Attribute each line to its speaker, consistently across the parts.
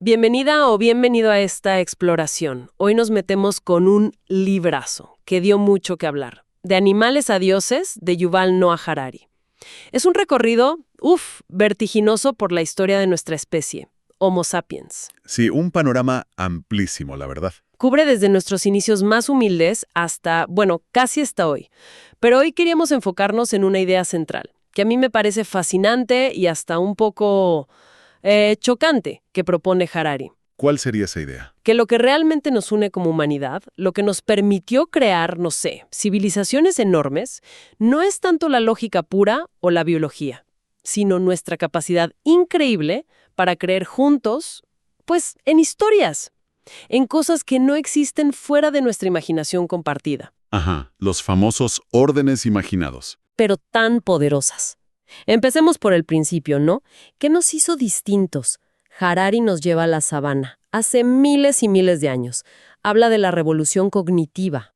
Speaker 1: Bienvenida o bienvenido a esta exploración. Hoy nos metemos con un librazo que dio mucho que hablar. De animales a dioses, de Yuval Noah Harari. Es un recorrido, vertiginoso por la historia de nuestra especie, Homo sapiens.
Speaker 2: Sí, un panorama amplísimo, la verdad.
Speaker 1: Cubre desde nuestros inicios más humildes hasta, casi hasta hoy. Pero hoy queríamos enfocarnos en una idea central, que a mí me parece fascinante y hasta un poco chocante, que propone Harari.
Speaker 2: ¿Cuál sería esa idea?
Speaker 1: Que lo que realmente nos une como humanidad, lo que nos permitió crear, civilizaciones enormes, no es tanto la lógica pura o la biología, sino nuestra capacidad increíble para creer juntos, en historias, en cosas que no existen fuera de nuestra imaginación compartida.
Speaker 2: Ajá, los famosos órdenes imaginados.
Speaker 1: Pero tan poderosas. Empecemos por el principio, ¿no? ¿Qué nos hizo distintos? Harari nos lleva a la sabana, hace miles y miles de años. Habla de la revolución cognitiva.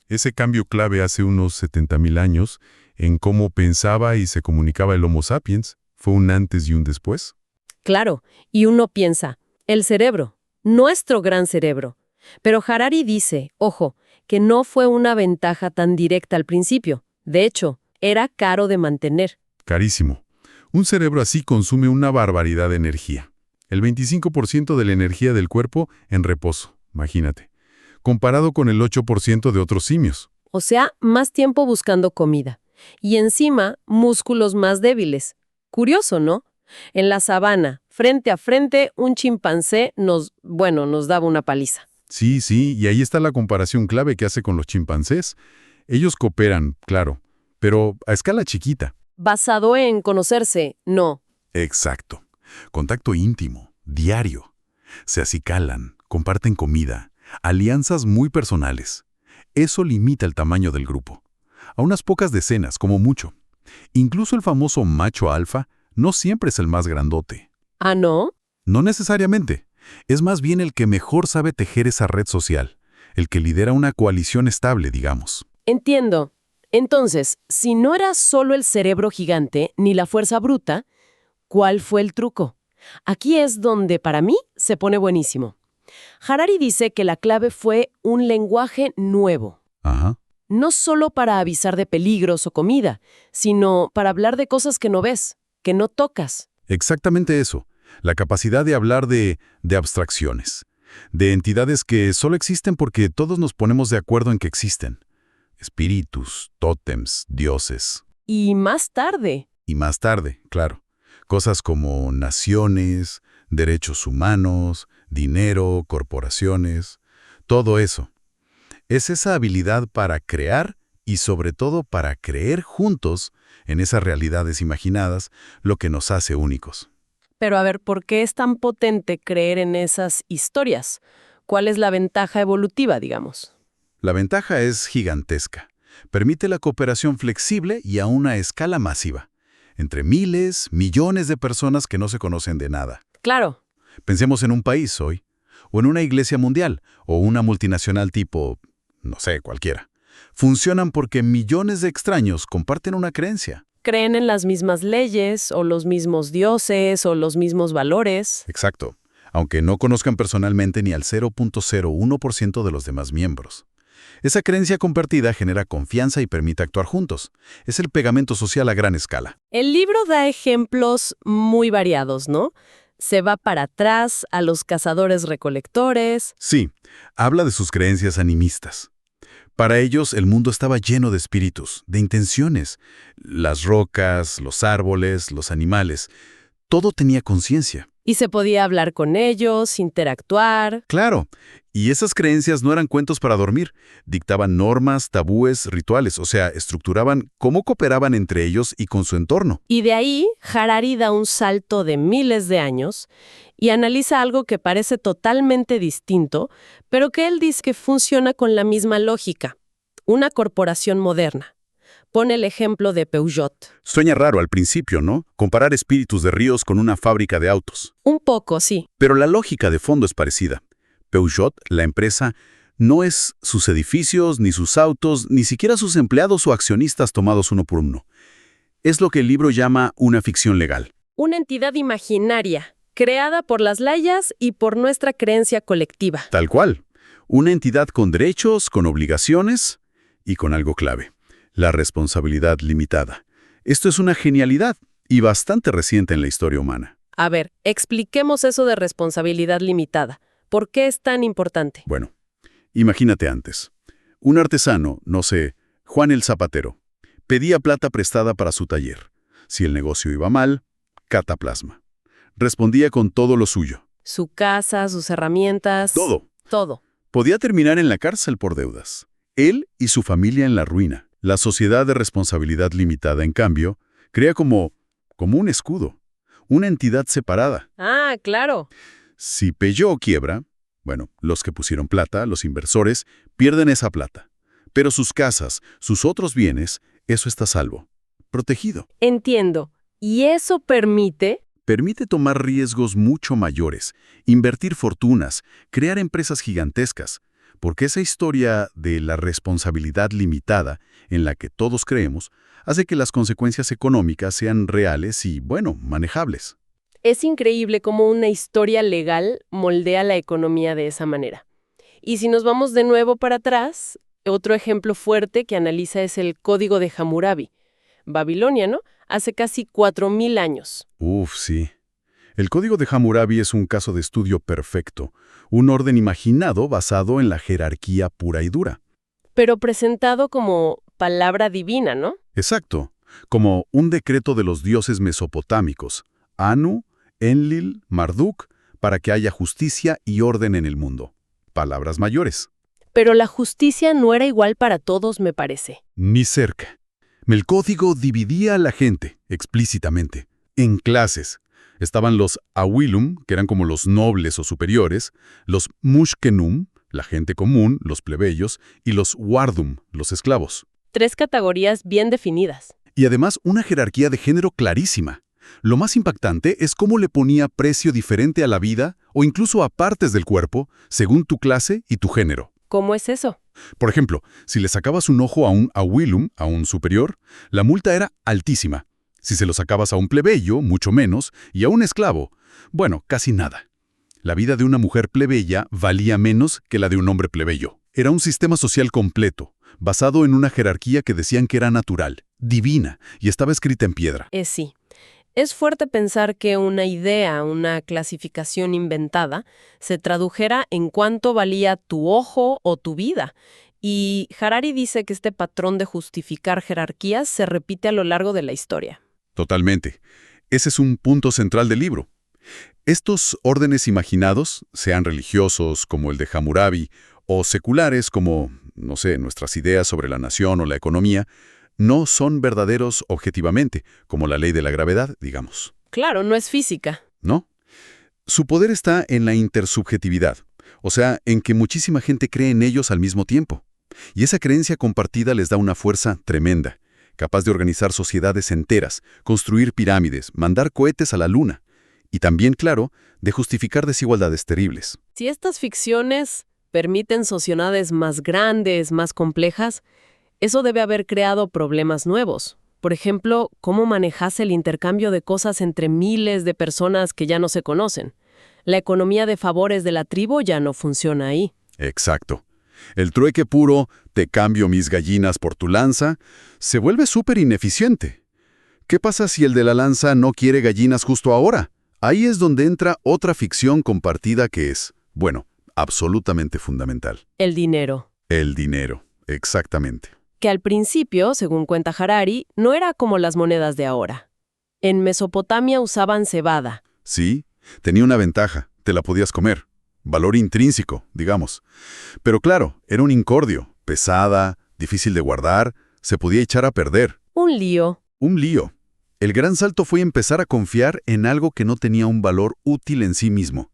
Speaker 3: Ese cambio clave hace unos 70.000 años en cómo pensaba y se comunicaba el Homo sapiens. ¿Fue un antes y un después?
Speaker 1: Claro, y uno piensa, el cerebro, nuestro gran cerebro. Pero Harari dice, ojo, que no fue una ventaja tan directa al principio. De hecho, era caro de mantener.
Speaker 3: Carísimo. Un cerebro así consume una barbaridad de energía. El 25% de la energía del cuerpo en reposo, imagínate. Comparado con el 8% de otros simios.
Speaker 1: O sea, más tiempo buscando comida. Y encima, músculos más débiles. Curioso, ¿no? En la sabana, frente a frente, un chimpancé nos daba una paliza.
Speaker 3: Sí, y ahí está la comparación clave que hace con los chimpancés. Ellos cooperan, claro, pero a escala chiquita.
Speaker 1: Basado en conocerse, no.
Speaker 3: Exacto. Contacto íntimo, diario. Se acicalan, comparten comida, alianzas muy personales. Eso limita el tamaño del grupo. A unas pocas decenas, como mucho. Incluso el famoso macho alfa no siempre es el más grandote.
Speaker 1: ¿Ah, no?
Speaker 3: No necesariamente. Es más bien el que mejor sabe tejer esa red social, el que lidera una coalición estable, digamos.
Speaker 1: Entiendo. Entonces, si no era solo el cerebro gigante ni la fuerza bruta, ¿cuál fue el truco? Aquí es donde, para mí, se pone buenísimo. Harari dice que la clave fue un lenguaje nuevo.
Speaker 3: Ajá.
Speaker 1: No solo para avisar de peligros o comida, sino para hablar de cosas que no ves, que no tocas.
Speaker 3: Exactamente eso. La capacidad de hablar de abstracciones, de entidades que solo existen porque todos nos ponemos de acuerdo en que existen. Espíritus, tótems, dioses.
Speaker 1: Y más tarde,
Speaker 3: Claro. Cosas como naciones, derechos humanos, dinero, corporaciones, todo eso. Es esa habilidad para crear y sobre todo para creer juntos en esas realidades imaginadas lo que nos hace únicos.
Speaker 1: Pero a ver, ¿por qué es tan potente creer en esas historias? ¿Cuál es la ventaja evolutiva, digamos?
Speaker 3: La ventaja es gigantesca. Permite la cooperación flexible y a una escala masiva, entre miles, millones de personas que no se conocen de nada.
Speaker 1: Claro.
Speaker 3: Pensemos en un país hoy, o en una iglesia mundial, o una multinacional tipo, cualquiera. Funcionan porque millones de extraños comparten una creencia.
Speaker 1: Creen en las mismas leyes, o los mismos dioses, o los mismos valores.
Speaker 3: Exacto, aunque no conozcan personalmente ni al 0.01% de los demás miembros. Esa creencia compartida genera confianza y permite actuar juntos. Es el pegamento social a gran escala.
Speaker 1: El libro da ejemplos muy variados, ¿no? Se va para atrás a los cazadores-recolectores.
Speaker 3: Sí, habla de sus creencias animistas. Para ellos, el mundo estaba lleno de espíritus, de intenciones. Las rocas, los árboles, los animales, todo tenía conciencia.
Speaker 1: Y se podía hablar con ellos, interactuar.
Speaker 3: Claro, y esas creencias no eran cuentos para dormir. Dictaban normas, tabúes, rituales, o sea, estructuraban cómo cooperaban entre ellos y con su entorno.
Speaker 1: Y de ahí, Harari da un salto de miles de años y analiza algo que parece totalmente distinto, pero que él dice que funciona con la misma lógica. Una corporación moderna. Pone el ejemplo de Peugeot.
Speaker 3: Suena raro al principio, ¿no? Comparar espíritus de ríos con una fábrica de autos.
Speaker 1: Un poco, sí.
Speaker 3: Pero la lógica de fondo es parecida. Peugeot, la empresa, no es sus edificios, ni sus autos, ni siquiera sus empleados o accionistas tomados uno por uno. Es lo que el libro llama una ficción legal.
Speaker 1: Una entidad imaginaria creada por las layas y por nuestra creencia colectiva.
Speaker 2: Tal cual. Una entidad con derechos, con obligaciones y con algo clave: la responsabilidad limitada. Esto es una genialidad y bastante reciente en la historia humana.
Speaker 1: A ver, expliquemos eso de responsabilidad limitada. ¿Por qué es tan importante?
Speaker 2: Bueno, imagínate antes. Un artesano, no sé, Juan el Zapatero, pedía plata prestada para su taller. Si el negocio iba mal, cataplasma. Respondía con todo lo suyo.
Speaker 1: Su casa, sus herramientas...
Speaker 2: Todo.
Speaker 1: Todo.
Speaker 2: Podía terminar en la cárcel por deudas. Él y su familia en la ruina. La sociedad de responsabilidad limitada, en cambio, crea como un escudo, una entidad separada.
Speaker 1: Ah, claro.
Speaker 2: Si Peugeot quiebra, bueno, los que pusieron plata, los inversores, pierden esa plata. Pero sus casas, sus otros bienes, eso está a salvo, protegido.
Speaker 1: Entiendo. ¿Y eso permite?
Speaker 2: Permite tomar riesgos mucho mayores, invertir fortunas, crear empresas gigantescas, porque esa historia de la responsabilidad limitada, en la que todos creemos, hace que las consecuencias económicas sean reales y, bueno, manejables.
Speaker 1: Es increíble cómo una historia legal moldea la economía de esa manera. Y si nos vamos de nuevo para atrás, otro ejemplo fuerte que analiza es el Código de Hammurabi, babiloniano, hace casi 4000 años.
Speaker 2: Uf, sí. El Código de Hammurabi es un caso de estudio perfecto, un orden imaginado basado en la jerarquía pura y dura.
Speaker 1: Pero presentado como palabra divina, ¿no?
Speaker 2: Exacto, como un decreto de los dioses mesopotámicos, Anu, Enlil, Marduk, para que haya justicia y orden en el mundo. Palabras mayores.
Speaker 1: Pero la justicia no era igual para todos, me parece.
Speaker 2: Ni cerca. El código dividía a la gente, explícitamente, en clases. Estaban los Awilum, que eran como los nobles o superiores, los Mushkenum, la gente común, los plebeyos, y los Wardum, los esclavos.
Speaker 1: 3 categorías bien definidas.
Speaker 2: Y además una jerarquía de género clarísima. Lo más impactante es cómo le ponía precio diferente a la vida o incluso a partes del cuerpo, según tu clase y tu género.
Speaker 1: ¿Cómo es eso?
Speaker 2: Por ejemplo, si le sacabas un ojo a un Awilum, a un superior, la multa era altísima. Si se lo sacabas a un plebeyo, mucho menos, y a un esclavo, bueno, casi nada. La vida de una mujer plebeya valía menos que la de un hombre plebeyo. Era un sistema social completo, basado en una jerarquía que decían que era natural, divina, y estaba escrita en piedra.
Speaker 1: Sí. Es fuerte pensar que una idea, una clasificación inventada, se tradujera en cuánto valía tu ojo o tu vida. Y Harari dice que este patrón de justificar jerarquías se repite a lo largo de la historia.
Speaker 2: Totalmente. Ese es un punto central del libro. Estos órdenes imaginados, sean religiosos como el de Hammurabi, o seculares como, no sé, nuestras ideas sobre la nación o la economía, no son verdaderos objetivamente, como la ley de la gravedad, digamos.
Speaker 1: Claro, no es física.
Speaker 2: ¿No? Su poder está en la intersubjetividad, o sea, en que muchísima gente cree en ellos al mismo tiempo. Y esa creencia compartida les da una fuerza tremenda, capaz de organizar sociedades enteras, construir pirámides, mandar cohetes a la luna, y también, claro, de justificar desigualdades terribles.
Speaker 1: Si estas ficciones permiten sociedades más grandes, más complejas, eso debe haber creado problemas nuevos. Por ejemplo, ¿cómo manejas el intercambio de cosas entre miles de personas que ya no se conocen? La economía de favores de la tribu ya no funciona ahí.
Speaker 2: Exacto. El trueque puro, te cambio mis gallinas por tu lanza, se vuelve súper ineficiente. ¿Qué pasa si el de la lanza no quiere gallinas justo ahora? Ahí es donde entra otra ficción compartida que es, bueno, absolutamente fundamental.
Speaker 1: El dinero.
Speaker 2: El dinero, exactamente.
Speaker 1: Que al principio, según cuenta Harari, no era como las monedas de ahora. En Mesopotamia usaban cebada.
Speaker 2: Sí, tenía una ventaja, te la podías comer. Valor intrínseco, digamos. Pero claro, era un incordio, pesada, difícil de guardar, se podía echar a perder.
Speaker 1: Un lío.
Speaker 2: Un lío. El gran salto fue empezar a confiar en algo que no tenía un valor útil en sí mismo.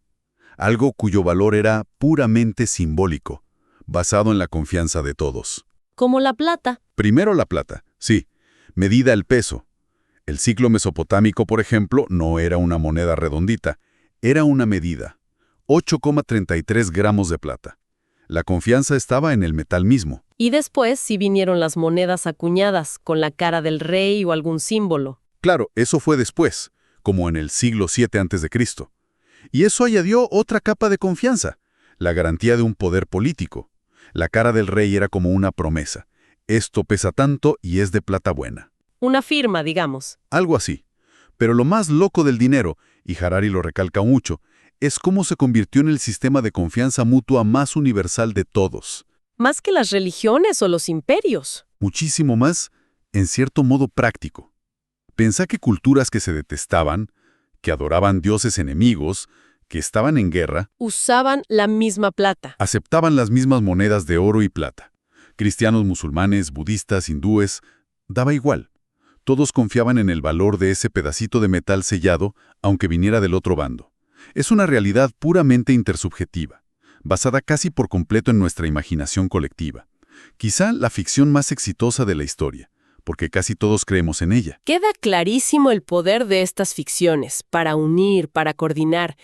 Speaker 2: Algo cuyo valor era puramente simbólico, basado en la confianza de todos.
Speaker 1: Como la plata.
Speaker 2: Primero la plata, sí, medida el peso. El siglo mesopotámico, por ejemplo, no era una moneda redondita, era una medida. 8,33 gramos de plata. La confianza estaba en el metal mismo.
Speaker 1: Y después sí vinieron las monedas acuñadas, con la cara del rey o algún símbolo.
Speaker 2: Claro, eso fue después, como en el siglo VII a.C. Y eso añadió otra capa de confianza, la garantía de un poder político. La cara del rey era como una promesa. Esto pesa tanto y es de plata buena.
Speaker 1: Una firma, digamos.
Speaker 2: Algo así. Pero lo más loco del dinero, y Harari lo recalca mucho, es cómo se convirtió en el sistema de confianza mutua más universal de todos.
Speaker 1: Más que las religiones o los imperios.
Speaker 2: Muchísimo más, en cierto modo práctico. Pensá que culturas que se detestaban, que adoraban dioses enemigos, que estaban en guerra,
Speaker 1: Usaban la misma plata.
Speaker 2: aceptaban las mismas monedas de oro y plata. Cristianos, musulmanes, budistas, hindúes, daba igual. Todos confiaban en el valor de ese pedacito de metal sellado, aunque viniera del otro bando. Es una realidad puramente intersubjetiva, basada casi por completo en nuestra imaginación colectiva. Quizá la ficción más exitosa de la historia, porque casi todos creemos en ella.
Speaker 1: Queda clarísimo el poder de estas ficciones, para unir, para coordinar.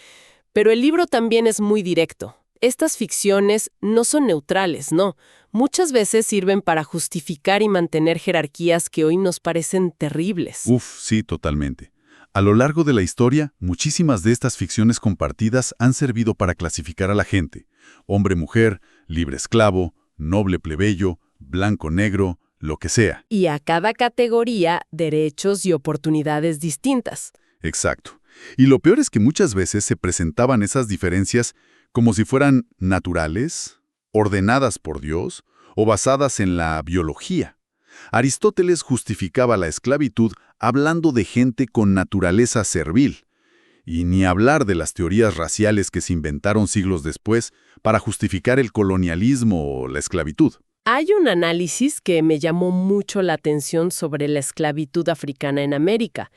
Speaker 1: Pero el libro también es muy directo. Estas ficciones no son neutrales, no. Muchas veces sirven para justificar y mantener jerarquías que hoy nos parecen terribles.
Speaker 2: Sí, totalmente. A lo largo de la historia, muchísimas de estas ficciones compartidas han servido para clasificar a la gente. Hombre-mujer, libre-esclavo, noble-plebeyo, blanco-negro, lo que sea.
Speaker 1: Y a cada categoría, derechos y oportunidades distintas.
Speaker 2: Exacto. Y lo peor es que muchas veces se presentaban esas diferencias como si fueran naturales, ordenadas por Dios o basadas en la biología. Aristóteles justificaba la esclavitud hablando de gente con naturaleza servil, y ni hablar de las teorías raciales que se inventaron siglos después para justificar el colonialismo o la esclavitud.
Speaker 1: Hay un análisis que me llamó mucho la atención sobre la esclavitud africana en América,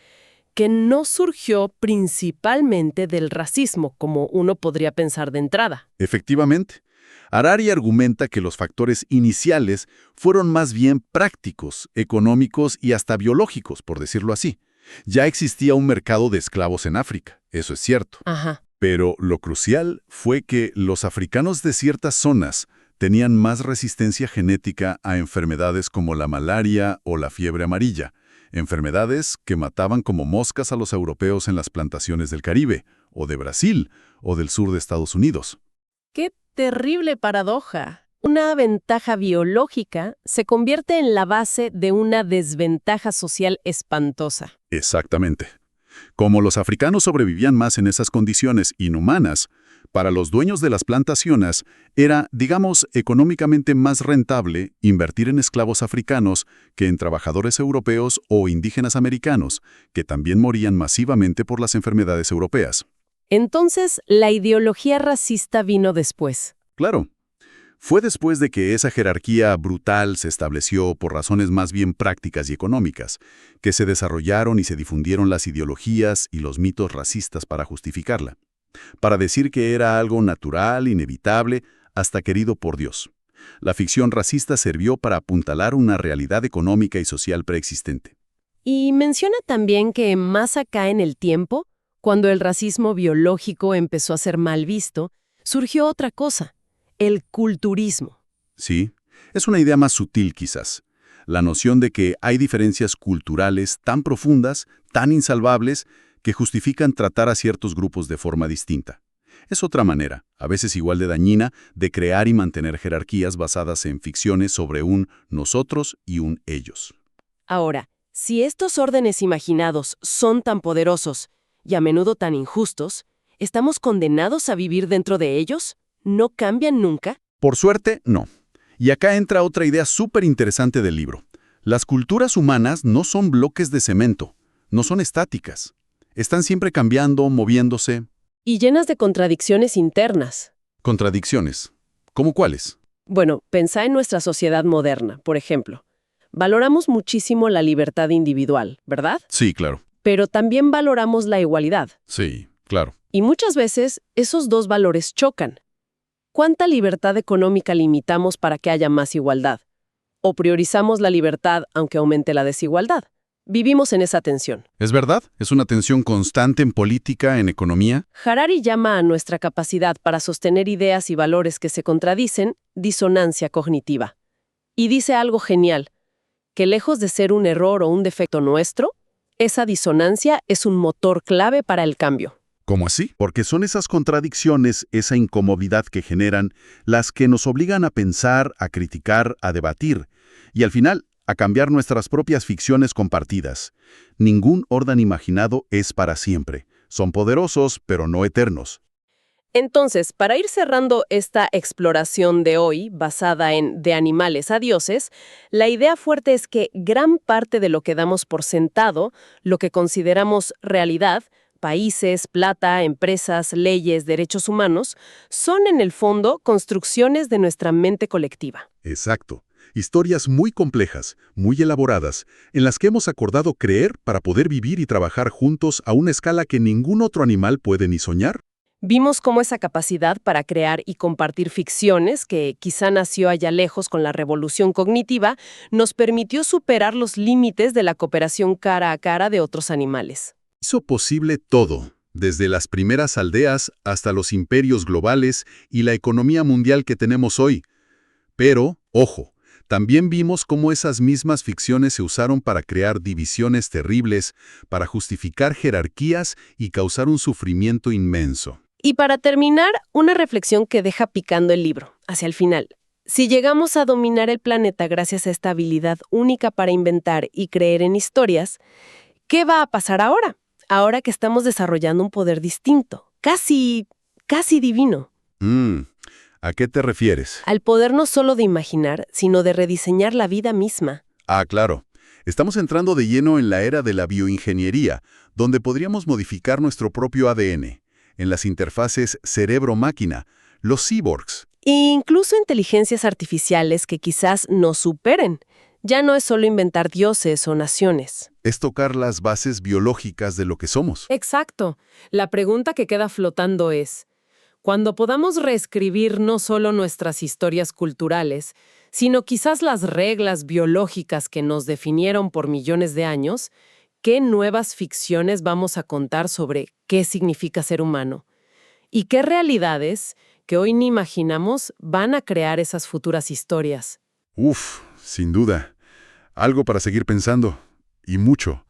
Speaker 1: que no surgió principalmente del racismo, como uno podría pensar de entrada.
Speaker 2: Efectivamente, Harari argumenta que los factores iniciales fueron más bien prácticos, económicos y hasta biológicos, por decirlo así. Ya existía un mercado de esclavos en África, eso es cierto.
Speaker 1: Ajá.
Speaker 2: Pero lo crucial fue que los africanos de ciertas zonas tenían más resistencia genética a enfermedades como la malaria o la fiebre amarilla, enfermedades que mataban como moscas a los europeos en las plantaciones del Caribe, o de Brasil, o del sur de Estados Unidos.
Speaker 1: ¡Qué terrible paradoja! Una ventaja biológica se convierte en la base de una desventaja social espantosa.
Speaker 2: Exactamente. Como los africanos sobrevivían más en esas condiciones inhumanas, para los dueños de las plantaciones era, digamos, económicamente más rentable invertir en esclavos africanos que en trabajadores europeos o indígenas americanos, que también morían masivamente por las enfermedades europeas.
Speaker 1: Entonces, la ideología racista vino después.
Speaker 2: Claro. Fue después de que esa jerarquía brutal se estableció por razones más bien prácticas y económicas, que se desarrollaron y se difundieron las ideologías y los mitos racistas para justificarla, para decir que era algo natural, inevitable, hasta querido por Dios. La ficción racista sirvió para apuntalar una realidad económica y social preexistente.
Speaker 1: Y menciona también que más acá en el tiempo, cuando el racismo biológico empezó a ser mal visto, surgió otra cosa, el culturismo.
Speaker 2: Sí, es una idea más sutil quizás. La noción de que hay diferencias culturales tan profundas, tan insalvables, que justifican tratar a ciertos grupos de forma distinta. Es otra manera, a veces igual de dañina, de crear y mantener jerarquías basadas en ficciones sobre un nosotros y un ellos.
Speaker 1: Ahora, si estos órdenes imaginados son tan poderosos y a menudo tan injustos, ¿estamos condenados a vivir dentro de ellos? ¿No cambian nunca?
Speaker 2: Por suerte, no. Y acá entra otra idea súper interesante del libro. Las culturas humanas no son bloques de cemento, no son estáticas. Están siempre cambiando, moviéndose.
Speaker 1: Y llenas de contradicciones internas.
Speaker 2: Contradicciones. ¿Cómo cuáles?
Speaker 1: Bueno, pensá en nuestra sociedad moderna, por ejemplo. Valoramos muchísimo la libertad individual, ¿verdad?
Speaker 2: Sí, claro.
Speaker 1: Pero también valoramos la igualdad.
Speaker 2: Sí, claro.
Speaker 1: Y muchas veces esos dos valores chocan. ¿Cuánta libertad económica limitamos para que haya más igualdad? ¿O priorizamos la libertad aunque aumente la desigualdad? Vivimos en esa tensión.
Speaker 2: ¿Es verdad? ¿Es una tensión constante en política, en economía?
Speaker 1: Harari llama a nuestra capacidad para sostener ideas y valores que se contradicen disonancia cognitiva. Y dice algo genial, que lejos de ser un error o un defecto nuestro, esa disonancia es un motor clave para el cambio.
Speaker 2: ¿Cómo así? Porque son esas contradicciones, esa incomodidad que generan, las que nos obligan a pensar, a criticar, a debatir, y al final, a cambiar nuestras propias ficciones compartidas. Ningún orden imaginado es para siempre. Son poderosos, pero no eternos.
Speaker 1: Entonces, para ir cerrando esta exploración de hoy, basada en de animales a dioses, la idea fuerte es que gran parte de lo que damos por sentado, lo que consideramos realidad, países, plata, empresas, leyes, derechos humanos, son en el fondo construcciones de nuestra mente colectiva.
Speaker 2: Exacto. Historias muy complejas, muy elaboradas, en las que hemos acordado creer para poder vivir y trabajar juntos a una escala que ningún otro animal puede ni soñar.
Speaker 1: Vimos cómo esa capacidad para crear y compartir ficciones, que quizá nació allá lejos con la revolución cognitiva, nos permitió superar los límites de la cooperación cara a cara de otros animales.
Speaker 2: Hizo posible todo, desde las primeras aldeas hasta los imperios globales y la economía mundial que tenemos hoy. Pero, ojo, también vimos cómo esas mismas ficciones se usaron para crear divisiones terribles, para justificar jerarquías y causar un sufrimiento inmenso.
Speaker 1: Y para terminar, una reflexión que deja picando el libro, hacia el final. Si llegamos a dominar el planeta gracias a esta habilidad única para inventar y creer en historias, ¿qué va a pasar ahora? Ahora que estamos desarrollando un poder distinto, casi divino.
Speaker 2: ¿A qué te refieres?
Speaker 1: Al poder no solo de imaginar, sino de rediseñar la vida misma.
Speaker 2: Ah, claro. Estamos entrando de lleno en la era de la bioingeniería, donde podríamos modificar nuestro propio ADN. En las interfaces cerebro-máquina, los cyborgs.
Speaker 1: E incluso inteligencias artificiales que quizás nos superen. Ya no es solo inventar dioses o naciones.
Speaker 2: Es tocar las bases biológicas de lo que somos.
Speaker 1: Exacto. La pregunta que queda flotando es, cuando podamos reescribir no solo nuestras historias culturales, sino quizás las reglas biológicas que nos definieron por millones de años, ¿qué nuevas ficciones vamos a contar sobre qué significa ser humano? ¿Y qué realidades que hoy ni imaginamos van a crear esas futuras historias?
Speaker 2: Uf, sin duda. Algo para seguir pensando. Y mucho.